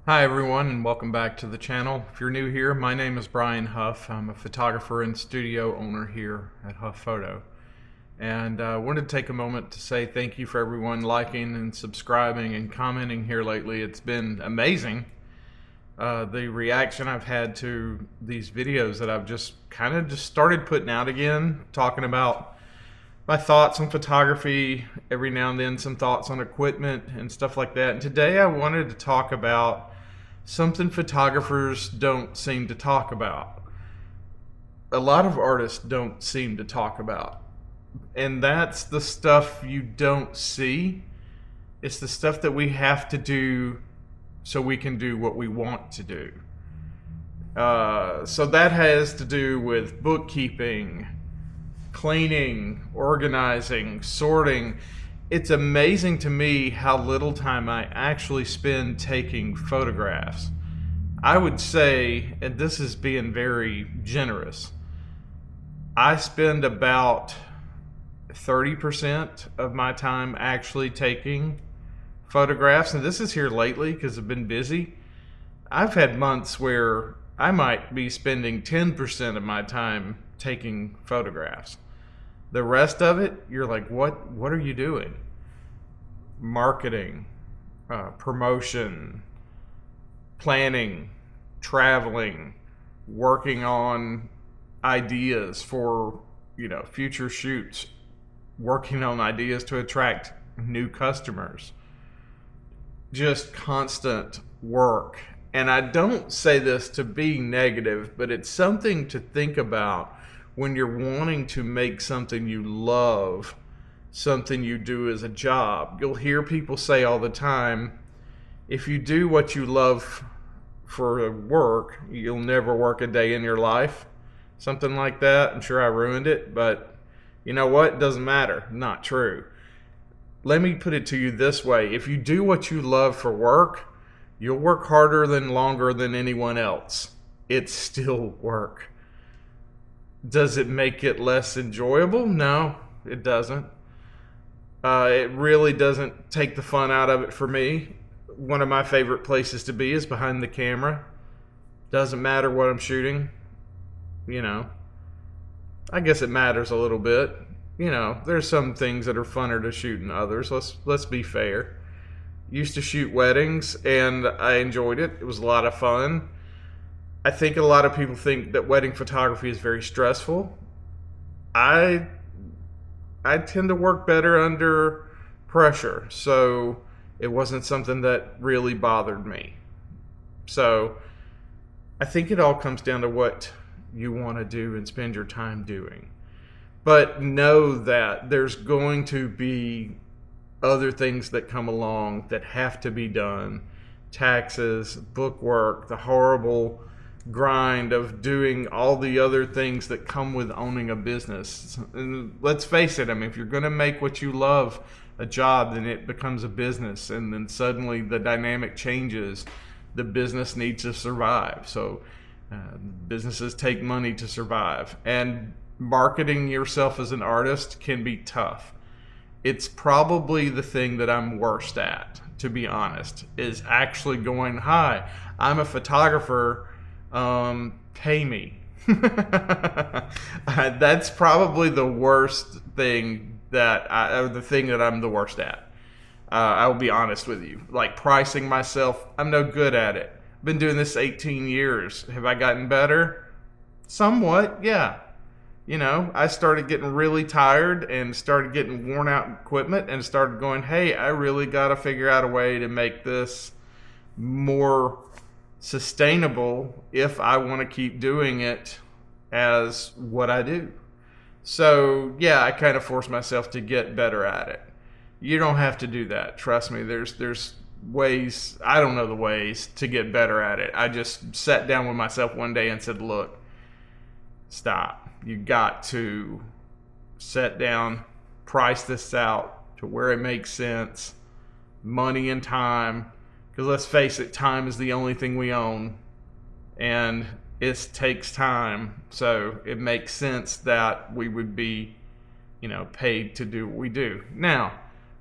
Hi everyone, and welcome back to the channel. If you're new here, my name is Brian Huff. I'm a photographer and studio owner here at Huff Photo. And I wanted to take a moment to say thank you for everyone liking and subscribing and commenting here lately. It's been amazing. The reaction I've had to these videos that I've just started putting out again, talking about my thoughts on photography, every now and then some thoughts on equipment and stuff like that. And today I wanted to talk about something photographers don't seem to talk about. A lot of artists don't seem to talk about. And that's the stuff you don't see. It's the stuff that we have to do so we can do what we want to do. So that has to do with bookkeeping, cleaning, organizing, sorting. It's amazing to me how little time I actually spend taking photographs. I would say, and this is being very generous, I spend about 30% of my time actually taking photographs. And this is here lately because I've been busy. I've had months where I might be spending 10% of my time taking photographs. The rest of it, you're like, what are you doing? Marketing, promotion, planning, traveling, working on ideas for, future shoots, working on ideas to attract new customers. Just constant work. And I don't say this to be negative, but it's something to think about when you're wanting to make something you love, something you do as a job. You'll hear people say all the time, if you do what you love for work, you'll never work a day in your life. Something like that. I'm sure I ruined it, but you know what? It doesn't matter. Not true. Let me put it to you this way. If you do what you love for work, you'll work harder and longer than anyone else. It's still work. Does it make it less enjoyable? No, it doesn't. It really doesn't take the fun out of it for me. One of my favorite places to be is behind the camera. Doesn't matter what I'm shooting. I guess it matters a little bit. There's some things that are funner to shoot than others. Let's be fair. Used to shoot weddings and I enjoyed it. It was a lot of fun. I think a lot of people think that wedding photography is very stressful. I tend to work better under pressure, so it wasn't something that really bothered me. So I think it all comes down to what you want to do and spend your time doing. But know that there's going to be other things that come along that have to be done. Taxes, book work, the horrible grind of doing all the other things that come with owning a business. And let's face it, if you're going to make what you love a job, then it becomes a business, and then suddenly the dynamic changes. The business needs to survive. So businesses take money to survive, and marketing yourself as an artist can be tough. It's probably the thing that I'm worst at, to be honest, is actually going, hi, I'm a photographer, pay me. That's probably the worst thing or the thing that I'm the worst at. I will be honest with you. Like pricing myself, I'm no good at it. I've been doing this 18 years. Have I gotten better? Somewhat, yeah. I started getting really tired and started getting worn out equipment and started going, hey, I really got to figure out a way to make this more sustainable if I want to keep doing it as what I do. So yeah, I kind of forced myself to get better at it. You don't have to do that. Trust me, there's ways. I don't know the ways to get better at it. I just sat down with myself one day and said, look, stop. You got to sit down, price this out to where it makes sense. Money and time. Because let's face it, time is the only thing we own, and it takes time. So it makes sense that we would be, paid to do what we do. Now,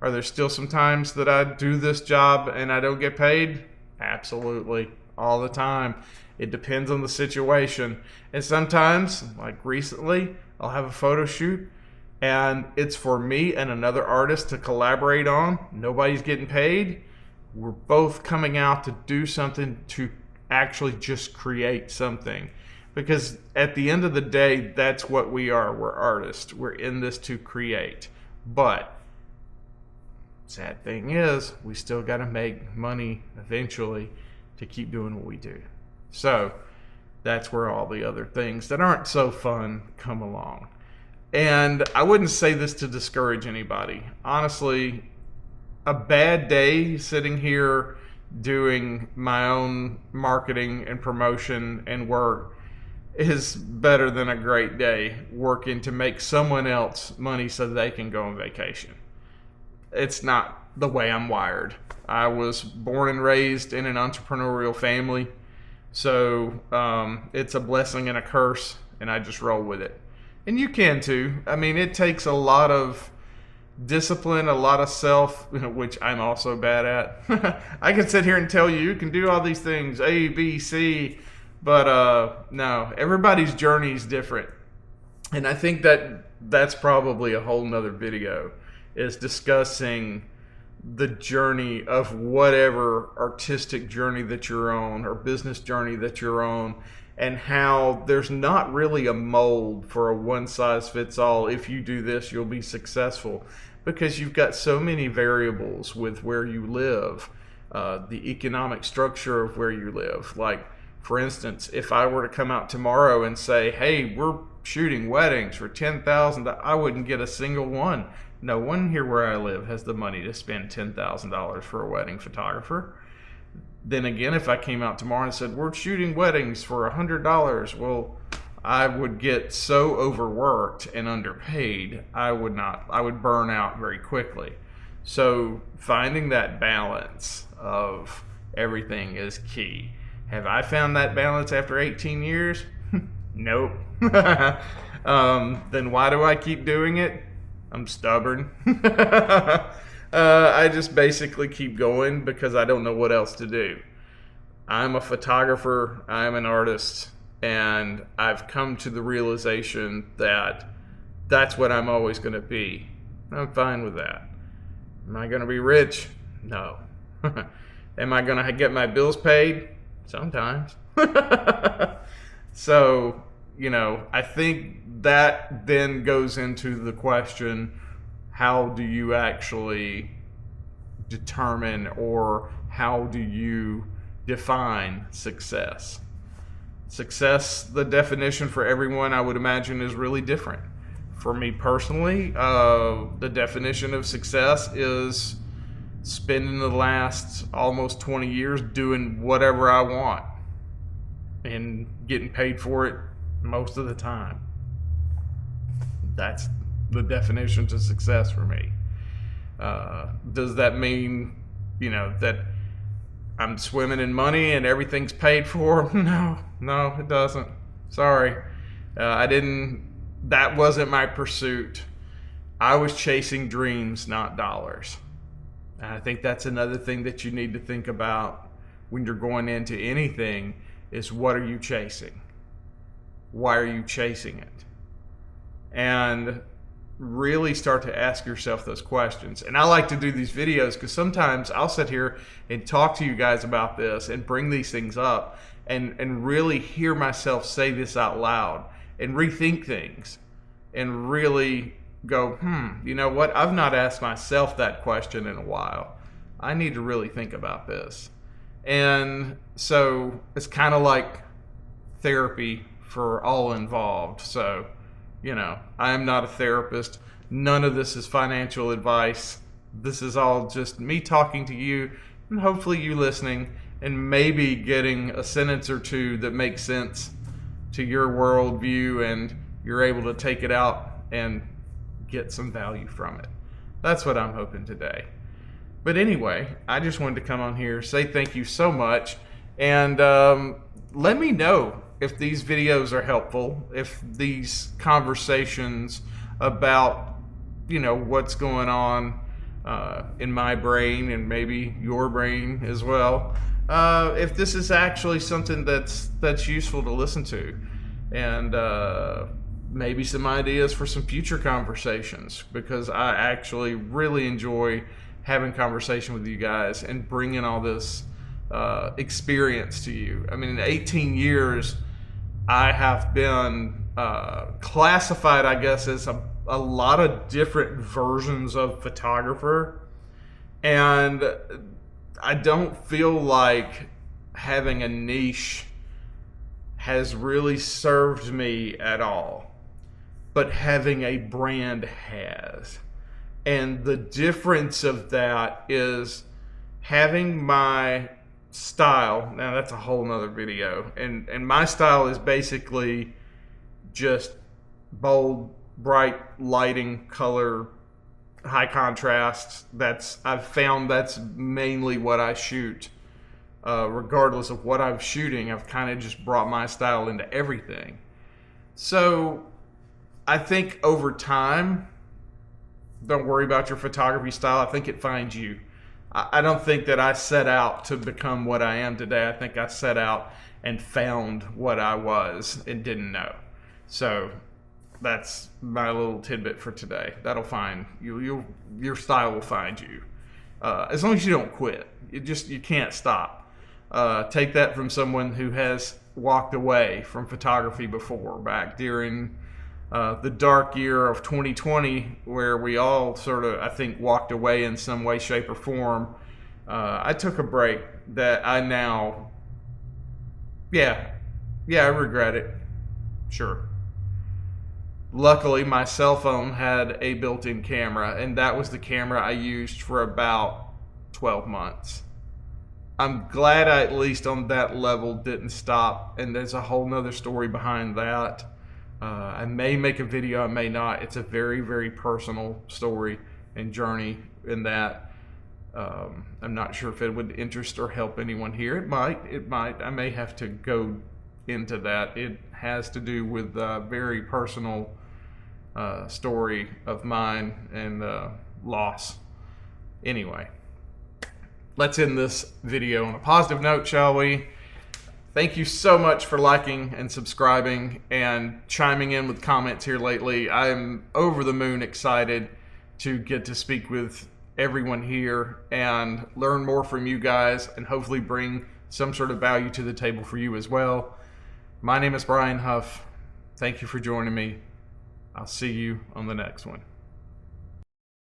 are there still some times that I do this job and I don't get paid? Absolutely. All the time. It depends on the situation. And sometimes, like recently, I'll have a photo shoot and it's for me and another artist to collaborate on. Nobody's getting paid. We're both coming out to do something, to actually just create something. Because at the end of the day, that's what we are. We're artists. We're in this to create. But sad thing is, we still got to make money eventually to keep doing what we do. So that's where all the other things that aren't so fun come along. And I wouldn't say this to discourage anybody. Honestly, a bad day sitting here doing my own marketing and promotion and work is better than a great day working to make someone else money so they can go on vacation. It's not the way I'm wired. I was born and raised in an entrepreneurial family, so it's a blessing and a curse, and I just roll with it. And you can too. I mean, it takes a lot of discipline, a lot of self, which I'm also bad at. I can sit here and tell you, you can do all these things, A, B, C, but no, everybody's journey is different. And I think that that's probably a whole nother video, is discussing the journey of whatever artistic journey that you're on or business journey that you're on, and how there's not really a mold for a one-size-fits-all. If you do this, you'll be successful, because you've got so many variables with where you live, the economic structure of where you live. Like, for instance, if I were to come out tomorrow and say, hey, we're shooting weddings for $10,000, I wouldn't get a single one. No one here where I live has the money to spend $10,000 for a wedding photographer. Then again, if I came out tomorrow and said, we're shooting weddings for $100, well, I would get so overworked and underpaid, I would burn out very quickly. So finding that balance of everything is key. Have I found that balance after 18 years? Nope. Then why do I keep doing it? I'm stubborn. I just basically keep going because I don't know what else to do. I'm a photographer, I'm an artist, and I've come to the realization that that's what I'm always going to be. I'm fine with that. Am I going to be rich? No. Am I going to get my bills paid? Sometimes. So, I think that then goes into the question, how do you actually determine, or how do you define success? Success, the definition for everyone, I would imagine, is really different. For me personally, the definition of success is spending the last almost 20 years doing whatever I want and getting paid for it most of the time. That's the definition to success for me. Does that mean, that I'm swimming in money and everything's paid for? No, it doesn't. Sorry. That wasn't my pursuit. I was chasing dreams, not dollars. And I think that's another thing that you need to think about when you're going into anything, is what are you chasing? Why are you chasing it? And really start to ask yourself those questions. And I like to do these videos because sometimes I'll sit here and talk to you guys about this and bring these things up and really hear myself say this out loud and rethink things and really go, you know what? I've not asked myself that question in a while. I need to really think about this. And so it's kind of like therapy for all involved. So, I am not a therapist. None of this is financial advice. This is all just me talking to you, and hopefully you listening and maybe getting a sentence or two that makes sense to your worldview, and you're able to take it out and get some value from it. That's what I'm hoping today. But anyway, I just wanted to come on here, say thank you so much, and let me know if these videos are helpful, if these conversations about, what's going on in my brain and maybe your brain as well, if this is actually something that's useful to listen to, and maybe some ideas for some future conversations, because I actually really enjoy having conversation with you guys and bringing all this experience to you. I mean, in 18 years, I have been classified, I guess, as a lot of different versions of photographer, and I don't feel like having a niche has really served me at all, but having a brand has. And the difference of that is having my style. Now that's a whole nother video, and my style is basically just bold, bright lighting, color, high contrast. I've found that's mainly what I shoot. Regardless of what I'm shooting, I've kind of just brought my style into everything. So I think over time, don't worry about your photography style. I think it finds you. I don't think that I set out to become what I am today. I think I set out and found what I was and didn't know. So that's my little tidbit for today. That'll find you. Your style will find you, as long as you don't quit. You can't stop. Take that from someone who has walked away from photography before, back during the dark year of 2020, where we all sort of, I think, walked away in some way, shape, or form. I took a break that I now, I regret it. Sure. Luckily, my cell phone had a built-in camera, and that was the camera I used for about 12 months. I'm glad I, at least on that level, didn't stop, and there's a whole nother story behind that. I may make a video, I may not. It's a very, very personal story and journey in that. I'm not sure if it would interest or help anyone here. It might. I may have to go into that. It has to do with a very personal story of mine and loss. Anyway, let's end this video on a positive note, shall we? Thank you so much for liking and subscribing and chiming in with comments here lately. I am over the moon excited to get to speak with everyone here and learn more from you guys, and hopefully bring some sort of value to the table for you as well. My name is Brian Huff. Thank you for joining me. I'll see you on the next one.